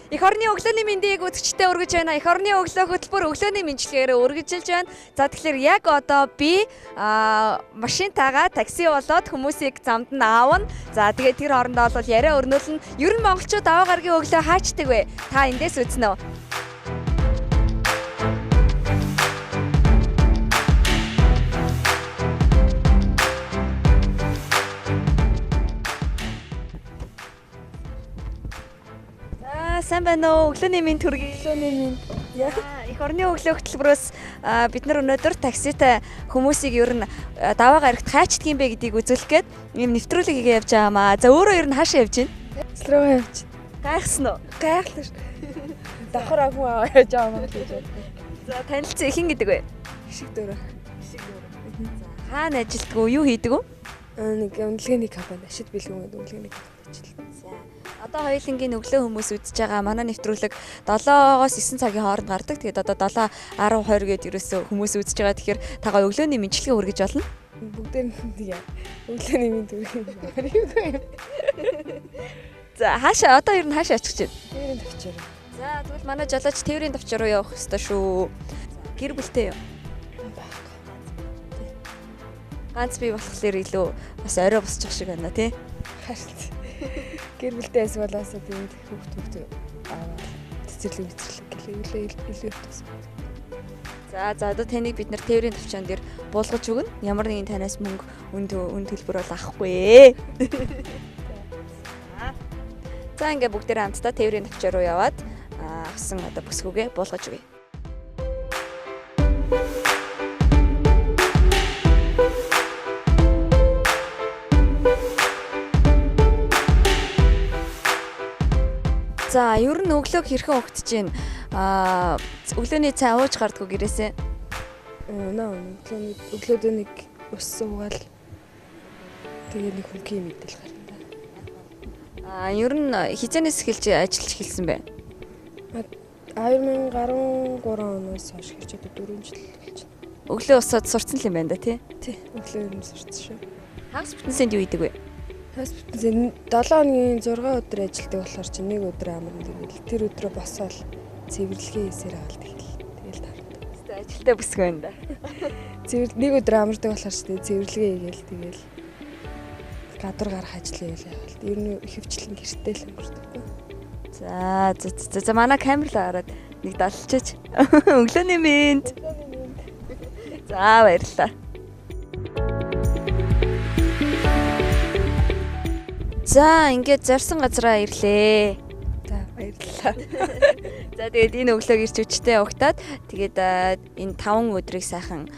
Эх орны өглөөний мэндийг үзэгчдэд өргөж байна. Эх орны өглөө хөтөлбөр өглөөний мэндчлэгээр үргэлжилж байна. За тэгэхээр яг одоо би машинтайгаа такси болоод хүмүүсийг замд нь аавна. За тэгээд тэр хоорондоо бол яриа өрнүүлнэ. Ер нь монголчууд аваа гарагийн өглөө хаачдаг вэ? Та эндээс үзнэ үү? Сайн байна уу? Өглөөний мэнд хүргэе. Өглөөний мэнд. Эх орны өглөө хөтөлбөрөөс бид нар өнөөдөр такситай хүмүүсийг ер нь даваа гарагт хаачдаг юм бэ гэдгийг үзүүлэх гээд ийм нэвтрүүлэг хийгээ явж байгаамаа. За өөрөө ер нь хаашаа явж байна? Руу явж. Гайхсан уу? Гайхлаа шүү. Давхар агуу аваа явж байгаа юм гэж байна. За танилцсан хэн гэдэг вэ? Хишиг дөрөө. За хаана ажилтдаг уу? Юу хийдэг үү? Нэг үнэлгээний компани, ашид бэлгүүн гэдэг үнэлгээний компанид ажилладаг. Одоо хоёулангийн өглөө хүмүүс үзэж байгаа манай нэвтрүүлэг 7-оос 9 цагийн хооронд гардаг. Тэгээд одоо 7:10-20 гээд ерөөсөө хүмүүс үзэж байгаа. Тэгэхээр та гоё өглөөний мэндчилгээ хүргэж болно. Бүгдээр нь яа. Өглөөний мэнд хүргэх. За хаашаа одоо ер нь хаашаа очих гэж байна? Тээврийн төвчээр. За тэгвэл манай жолооч тээврийн төвчөр рүү явах ёстой шүү. Гэр бүлтэй юу? Ганц бий болохоор илүү бас орой босчих шиг байна тий. Харин гэр бүлтэй эсвэл тэгээд хүүхд аваад цэцэрлэг гэлээ илүү ихтэйс. За одоо таныг бид нар тээврийн төвчөн дээр буулгаж өгнө. Ямар нэгэн танаас мөнгө үн төлбөр бол авахгүй. За ингээ бүгдээрээ хамтдаа тээврийн төвчөр рүү яваад авсан одоо бүсгүйгээ буулгаж өгье. За ер нь өглөөг хэрхэн өгдөж чинь өглөөний цай ууж гардггүй гэрээсээ. Өглөөдөө нэг ус суугаал тэгээ нэг хөнгөн мэдэл гарна. Ер нь хизэнээс эхэлж ажиллаж эхэлсэн бэ? 2013 оноос хойш хэрч одоо 4 жил болж байна. Өглөө усаад сурцсан л юм байна да тий? Тий, өглөө юм сурцсан шүү. Хагас бүтэнсэнд юу хийдэг вэ? Хагас бүтэнсэнд 7 хоногийн 6 өдөр ажилдаг болохоор чи нэг өдөр амарна тэгэл тэр өдрөө босоод цэвэрлэгээ хийсээр авалт тэгэл таардаг. Тэ ажилтаа бүсгүй байна да. Нэг өдөр амардаг болохоор чи цэвэрлэгээ хийгээл тэгэл гадуур гарах ажил хийгээл явалт. Ер нь хөвчлэн гэртээ л өнгөрдөг. За манай камерлаа хараад нэг далчаач. Өглөөний мэнд. За баярлалаа. За ингээд зарсан газараа ирлээ. За баярлалаа. За тэгээд энэ өглөөг ирч хүчтэй угтаад тэгээд энэ 5 өдрийг сайхан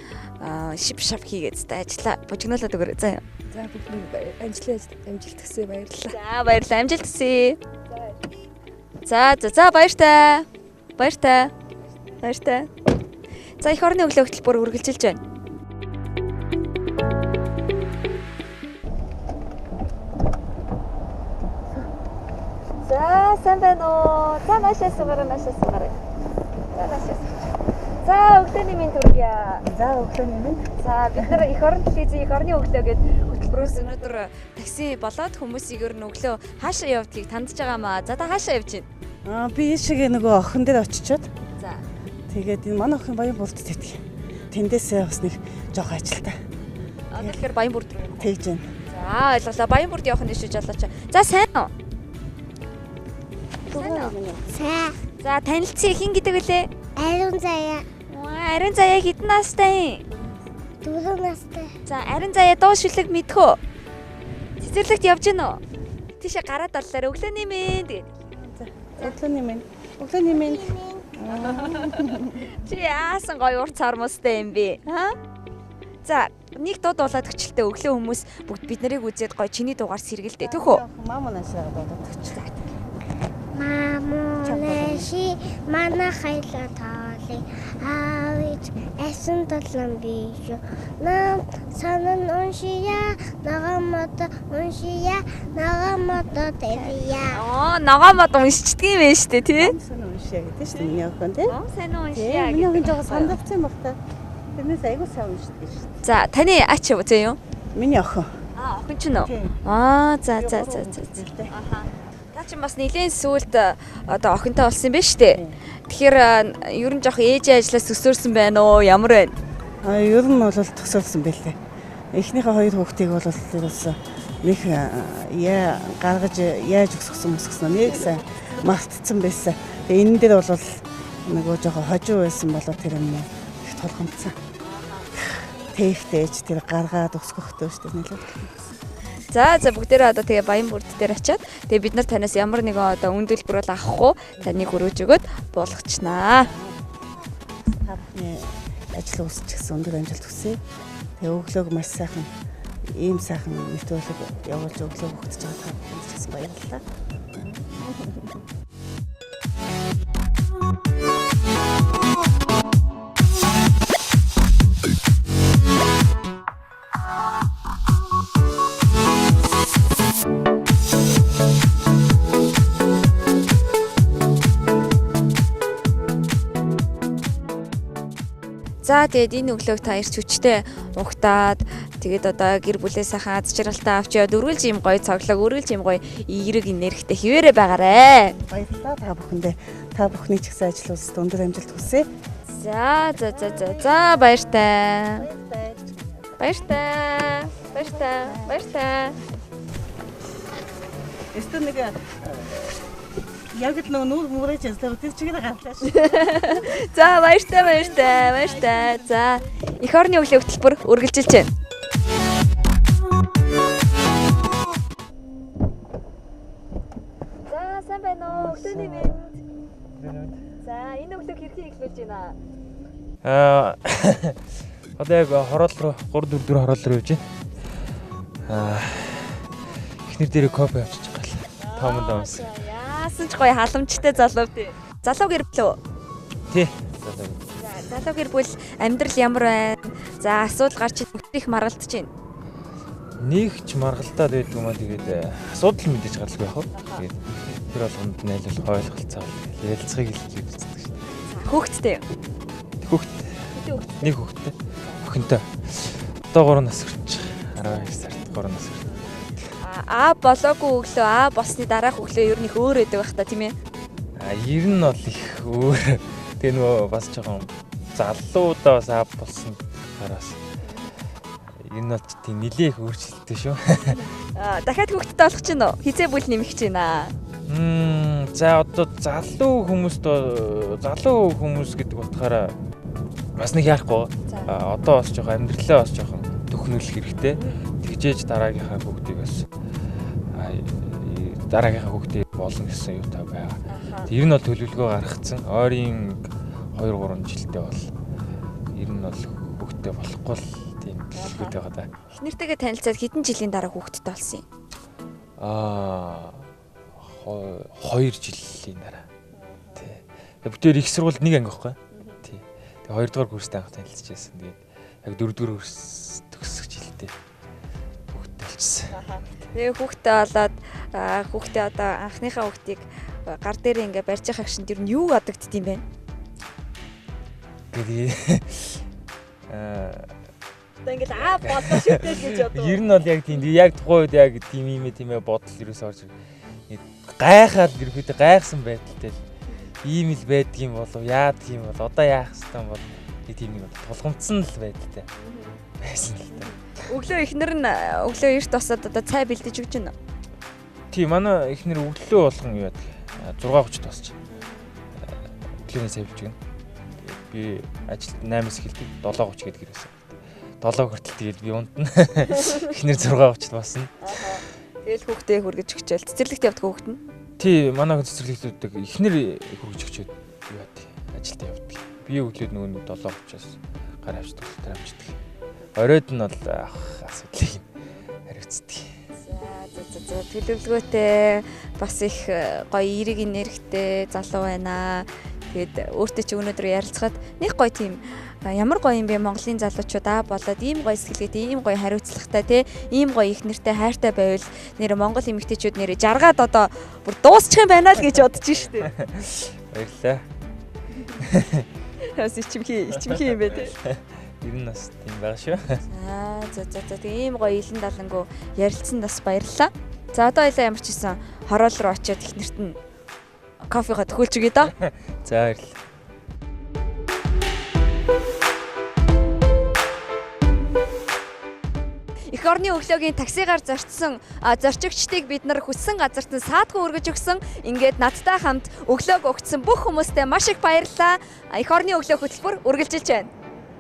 шив шав хийгээд ажиллаа. Бужигнуулаад өгөөрэй. За. За бүгд амжилт хүсье баярлалаа. За баярлалаа. Амжилт хүсье. За баяртай. За эх орны өглөө хөтөлбөр үргэлжилж байна. За сайн байна уу? За наашаа суугаарай. За өглөөний мэнд хүргье. За өглөөний мэнд. За бид нар эх орон телевизийн эх орны өглөө гэдэг хөтөлбөрөөс өнөөдөр такси болоод хүмүүсийг ер нь өглөө хаашаа явдгийг тандж байгаамаа. За та хаашаа явж байна? Би шиг нөгөө охин дээр очичоод. За. Тэгээд энэ манай охин Баянбурд тэтгэв. Тэндээсээ бас нэг жоох ажилтаа. Тэгэхээр Баянбурд руу тэгж байна. За ойлголоо. Баянбурд явах нь шүү жолооч. За сайн уу? Сайн. За танилцсан хэн гэдэг вүлээ? Ариун заяа. Ариун заяа хэдэн настай юм? 4 настай. За ариун заяа дуу шүлэг мэдхүү? Цэцэрлэгт явж гин үү? Тийшээ гараад орлоо. Өглөөний мэнд гэдэг. Өглөөний мэнд. Чи яасан гоё урт цармустай юм бэ? За нэг дуу дуулаад өчлөлтөө өглөө хүмүүс бүгд бид нарыг үзээд гоё чиний дуугаар сэргэлдээ түүхүү? Мамунашаа бодож. Мамунаши манай хайлаа таали. Авиж эсэн толон биш. Нам санан уншия нагамата тэрия. Ногоомод уншчихдаг юм байна шүү дээ тий? Сайн уншия гэдэг шүү дээ миний охин тий? Сайн уншия. Миний охин жоо сандалцсан баг та. Тэрнээс айгуу сайн уншдаг шүү дээ. За таны ач юу зөө юу? Миний охин. Охин ч нөө. За. Та чинь бас нэлийн сүулт одоо охинтой болсон юм байна шүү дээ. Тэгэхээр ер нь жоох ээжийн ажлаас төсөөлсөн байна уу? Ямар байна? Ер нь бол төгсөөлсөн байлээ. Эхнийхээ хоёр хүүхдийг бол ерөөсөө нэг гаргаж яаж өсгсөн нэг сайн мартцсан байсан. Тэгээ энэ дээр бол нөгөө жоохон хожуу байсан болоо тэр юм их толгомцсон. Тэвтэйч тэр гаргаад өсгөхтэй шүү дээ нэлээд. За бүгдээрээ одоо тэгээ баян бүрд дээр очиад тэгээ бид нар танаас ямар нэгэн одоо үндэлбэр бол авах уу? Таныг хүргэж өгöd болгочнаа. Таны ажил үсчихсэн өндөр амжилт хүсье. Тэгээ өглөөг маш сайхан ийм сайхан нэвтрүүлэг явуулж өглөө хөгжиж байгаа та баярлалаа. За тэгээд энэ өглөөг та ирч хүчтэй угтаад тэгээд одоо гэр бүлээ сайхан аз жаргалтай авч яваад үргэлж юм гоё цоглог үргэлж юм гоё эерэг энергитэй хിവэрэ байгаарэ. Баярлалаа та бүхэндээ. Та бүхний ч гэсэн ажил үйлсэд өндөр амжилт хүсье. За баяртай. Эстэ нэг яг л нүүр мөрөж ястаа тэр чигээр гарлаа ш. За баяртай. За эх орны өглөө хөтөлбөр үргэлжилж байна. За сайн байна уу? Өглөөний мэнд. За энэ өглөөг хэрхэн эхлүүлж байна? Одоо яг хороол руу 3-4 хороол руу явж байна. Эхнэр дээрээ кофе авчиж байгаа. Тааман даамс. Яасан ч гоё халамжтай залуу тий. Залуу гэр бүл үү? Тий. Залуу гэр бүл амьдрал ямар байна? За асуудал гарч их маргалдаж байна. Нэг ч маргалдаад байдаг юм аа тэгээд асуудал мэдээж гаралгүй яах вэ? Тэгээд тэр болгонд найлуулах ойлголцоо ярилцахыг хэлж үздэг шүү дээ. Хүүхэдтэй юу? Нэг хүүхэдтэй. Охинтой. Одоо 3 нас хүрч байгаа. 12 сард 3 нас хүрч. Болоогүй өглөө болсны дараах өглөө ер нь их өөр байдаг байх та тийм ээ. Ер нь бол их өөр. Тэгээ нөгөө бас жоохон залуудаа бас болсон гараас. Ер нь бол тийм нэлээ их өөрчлөлттэй шүү. Дахиад хүүхэдтэй болох чинь үү? Хизээ бүл нэмэх чинь аа. За одоо залуу хүмүүс гэдэг утгаараа бас нэг яахгүй. Одоо бас жоохон амьдралаа бас жоохон төхнүүлэх хэрэгтэй. Тэгжээж дараагийнхаа хүүхдийг бас дараагийнхаа хүүхдийг болно гэсэн юу та байгаа. Тэр нь бол төлөвлөгөө гаргацсан. Ойрын 2-3 жилдээ бол ер нь бол хүүхдтэй болохгүй л тийм төлөвлөгөөтэй байгаа да. Эхнэртэйгээ танилцаад хэдэн жилийн дараа хүүхдтэй болсон юм? 2 жилийн дараа. Тий. Бүгдээр их сургуульд нэг анги байхгүй. Тий. Тэгээ 2 дугаар курстай анх танилцж байсан. Тэгээд яг 4 дугаар курс төгсөх жилдээ хүүхдтэй болчихсон. Тэгээ хүүхдтэй болоод хүүхдээ одоо анхныхаа хүүхдийг гар дээр ингээ барьж байгаа гişэнд ер нь юу гадагдд юм бэ? Тэгээд одоо ингээл бодлоо шүтээ гэж бодов. Ер нь бол яг тийм яг тухайн үед яг тийм бодол ерөөсөө орж гайхаад ерөөхдөө гайхсан байдалтай ийм л байдаг юм болов яадаг юм бол одоо яах ёстой юм бол тийм нэг тулгамдсан л байдалтай байсан л та. Өглөө эхнэр нь өглөө эрт босоод одоо цай бэлдэж өгч байна уу? Тийм манай эхнэр өглөө болгон юу яадаг 6:30-д босч өглөөний цай бэлж өгнө. Би ажил 8-аас эхэлдэг 7:30 гээд гэрээсээ. 7 хүртэл тэгээд би унтна. Эхнэр 6:30-д босно. Тэгэл хүүхдээ хүргэж өгчөөл цэцэрлэгт явдаг хүүхэд нь. Тий, манай хүн цэцэрлэгтүүддэг эхнэр хүргэж өгчөөд юу яадаг ажилдаа явдаг. Би өглөөд нөгөө 7:30-аас гар авчдаг, тэр авчдаг. Оройд нь бол асуудлыг хариуцдаг. За төлөвлөгөөтэй бас их гоё эерэг энергитэй залуу байна. Тэгээд өөртөө чи өнөөдөр ярилцахад нэг гоё тийм ямар гоё юм бэ Монголын залуучууд болоод ийм гоё сэтгэлгээтэй, ийм гоё хариуцлагатай тий, ийм гоё их нэртэй хайртай байвал нэр Монгол эмэгтэйчүүд нэр жаргаад одоо бүр дуусчих юм байна л гэж бодож штэ. Баярлалаа. Бас ичимхий юм бэ тий. Ер нь бас тийм байгаа шүү. За тэгээ ийм гоё илэн далангуу ярилцсан бас баярлалаа. За одоо хоёлаа ямар ч гэсэн хороол руу очиод эхнэрт нь кофего төхүүлж өгье доо. За баярлалаа. Эх орны өглөөгийн таксигаар зорчсон зорчигчдыг бид нар хүссэн газарт нь саадгүй өргөж өгсөн. Ингээд надтай хамт өглөөг өгсөн бүх хүмүүстээ маш их баярлалаа. Эх орны өглөө хөтөлбөр үргэлжилж байна.